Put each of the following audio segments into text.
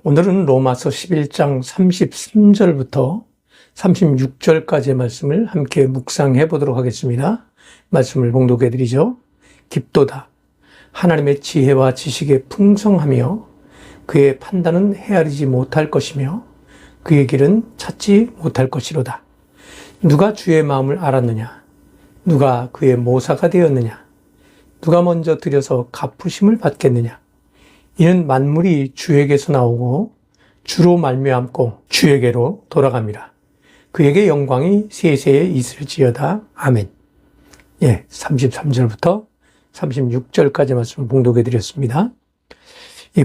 오늘은 로마서 11장 33절부터 36절까지의 말씀을 함께 묵상해 보도록 하겠습니다. 말씀을 봉독해 드리죠. 깊도다. 하나님의 지혜와 지식에 풍성하며 그의 판단은 헤아리지 못할 것이며 그의 길은 찾지 못할 것이로다. 누가 주의 마음을 알았느냐? 누가 그의 모사가 되었느냐? 누가 먼저 들여서 갚으심을 받겠느냐? 이는 만물이 주에게서 나오고 주로 말미암고 주에게로 돌아갑니다. 그에게 영광이 세세에 있을지어다. 아멘. 33절부터 36절까지 말씀을 봉독해 드렸습니다.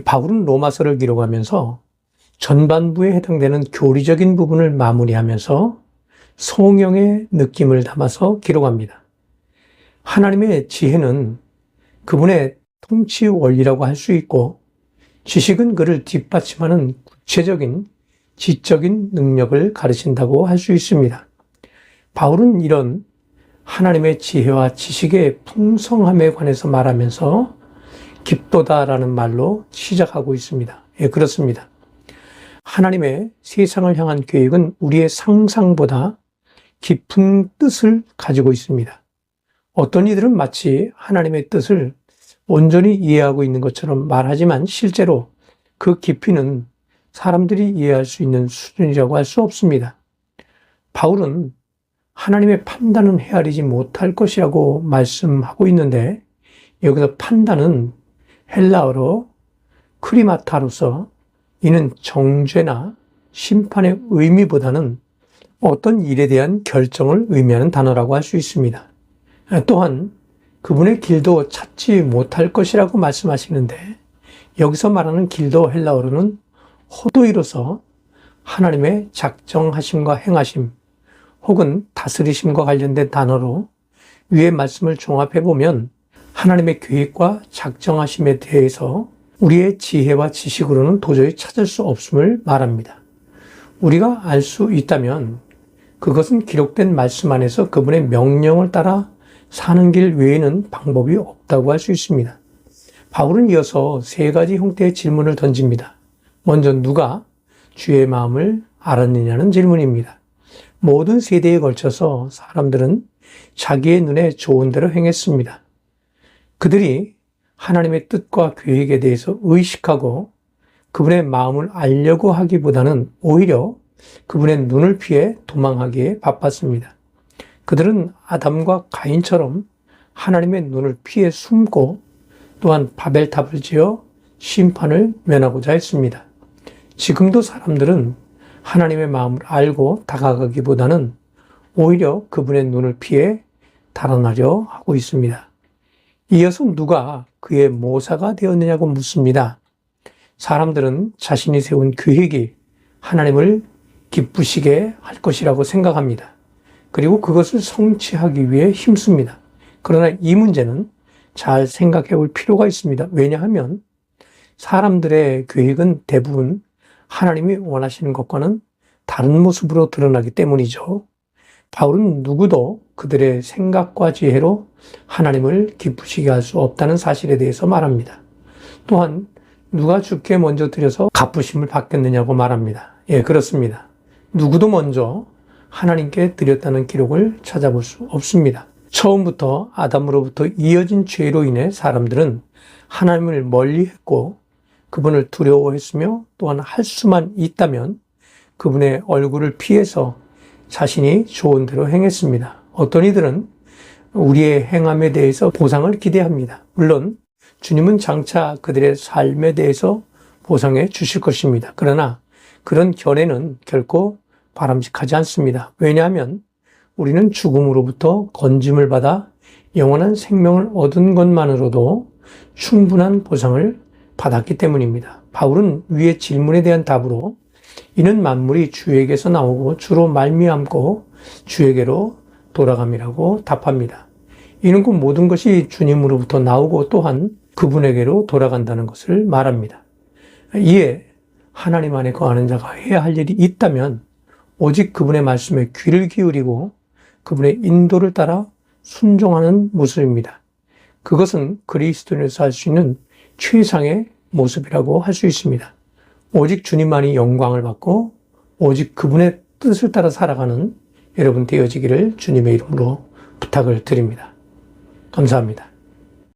바울은 로마서를 기록하면서 전반부에 해당되는 교리적인 부분을 마무리하면서 성령의 느낌을 담아서 기록합니다. 하나님의 지혜는 그분의 통치 원리라고 할 수 있고 지식은 그를 뒷받침하는 구체적인 지적인 능력을 가르친다고 할 수 있습니다. 바울은 이런 하나님의 지혜와 지식의 풍성함에 관해서 말하면서 깊도다라는 말로 시작하고 있습니다. 그렇습니다. 하나님의 세상을 향한 계획은 우리의 상상보다 깊은 뜻을 가지고 있습니다. 어떤 이들은 마치 하나님의 뜻을 온전히 이해하고 있는 것처럼 말하지만 실제로 그 깊이는 사람들이 이해할 수 있는 수준이라고 할 수 없습니다. 바울은 하나님의 판단은 헤아리지 못할 것이라고 말씀하고 있는데 여기서 판단은 헬라어로 크리마타로서 이는 정죄나 심판의 의미보다는 어떤 일에 대한 결정을 의미하는 단어라고 할 수 있습니다. 또한 그분의 길도 찾지 못할 것이라고 말씀하시는데 여기서 말하는 길도 헬라어로는 호도이로서 하나님의 작정하심과 행하심 혹은 다스리심과 관련된 단어로 위의 말씀을 종합해 보면 하나님의 계획과 작정하심에 대해서 우리의 지혜와 지식으로는 도저히 찾을 수 없음을 말합니다. 우리가 알 수 있다면 그것은 기록된 말씀 안에서 그분의 명령을 따라 사는 길 외에는 방법이 없다고 할 수 있습니다. 바울은 이어서 세 가지 형태의 질문을 던집니다. 먼저 누가 주의 마음을 알았느냐는 질문입니다. 모든 세대에 걸쳐서 사람들은 자기의 눈에 좋은 대로 행했습니다. 그들이 하나님의 뜻과 계획에 대해서 의식하고 그분의 마음을 알려고 하기보다는 오히려 그분의 눈을 피해 도망하기에 바빴습니다. 그들은 아담과 가인처럼 하나님의 눈을 피해 숨고 또한 바벨탑을 지어 심판을 면하고자 했습니다. 지금도 사람들은 하나님의 마음을 알고 다가가기보다는 오히려 그분의 눈을 피해 달아나려 하고 있습니다. 이어서 누가 그의 모사가 되었느냐고 묻습니다. 사람들은 자신이 세운 계획이 하나님을 기쁘시게 할 것이라고 생각합니다. 그리고 그것을 성취하기 위해 힘씁니다. 그러나 이 문제는 잘 생각해 볼 필요가 있습니다. 왜냐하면 사람들의 계획은 대부분 하나님이 원하시는 것과는 다른 모습으로 드러나기 때문이죠. 바울은 누구도 그들의 생각과 지혜로 하나님을 기쁘시게 할 수 없다는 사실에 대해서 말합니다. 또한 누가 주께 먼저 드려서 갚으심을 받겠느냐고 말합니다. 그렇습니다. 누구도 먼저 하나님께 드렸다는 기록을 찾아볼 수 없습니다. 처음부터 아담으로부터 이어진 죄로 인해 사람들은 하나님을 멀리했고 그분을 두려워했으며 또한 할 수만 있다면 그분의 얼굴을 피해서 자신이 좋은 대로 행했습니다. 어떤 이들은 우리의 행함에 대해서 보상을 기대합니다. 물론 주님은 장차 그들의 삶에 대해서 보상해 주실 것입니다. 그러나 그런 견해는 결코 바람직하지 않습니다. 왜냐하면 우리는 죽음으로부터 건짐을 받아 영원한 생명을 얻은 것만으로도 충분한 보상을 받았기 때문입니다. 바울은 위의 질문에 대한 답으로 이는 만물이 주에게서 나오고 주로 말미암고 주에게로 돌아감이라고 답합니다. 이는 그 모든 것이 주님으로부터 나오고 또한 그분에게로 돌아간다는 것을 말합니다. 이에 하나님 안에 거하는 자가 해야 할 일이 있다면 오직 그분의 말씀에 귀를 기울이고 그분의 인도를 따라 순종하는 모습입니다. 그것은 그리스도인에서 할 수 있는 최상의 모습이라고 할 수 있습니다. 오직 주님만이 영광을 받고 오직 그분의 뜻을 따라 살아가는 여러분 되어지기를 주님의 이름으로 부탁을 드립니다. 감사합니다.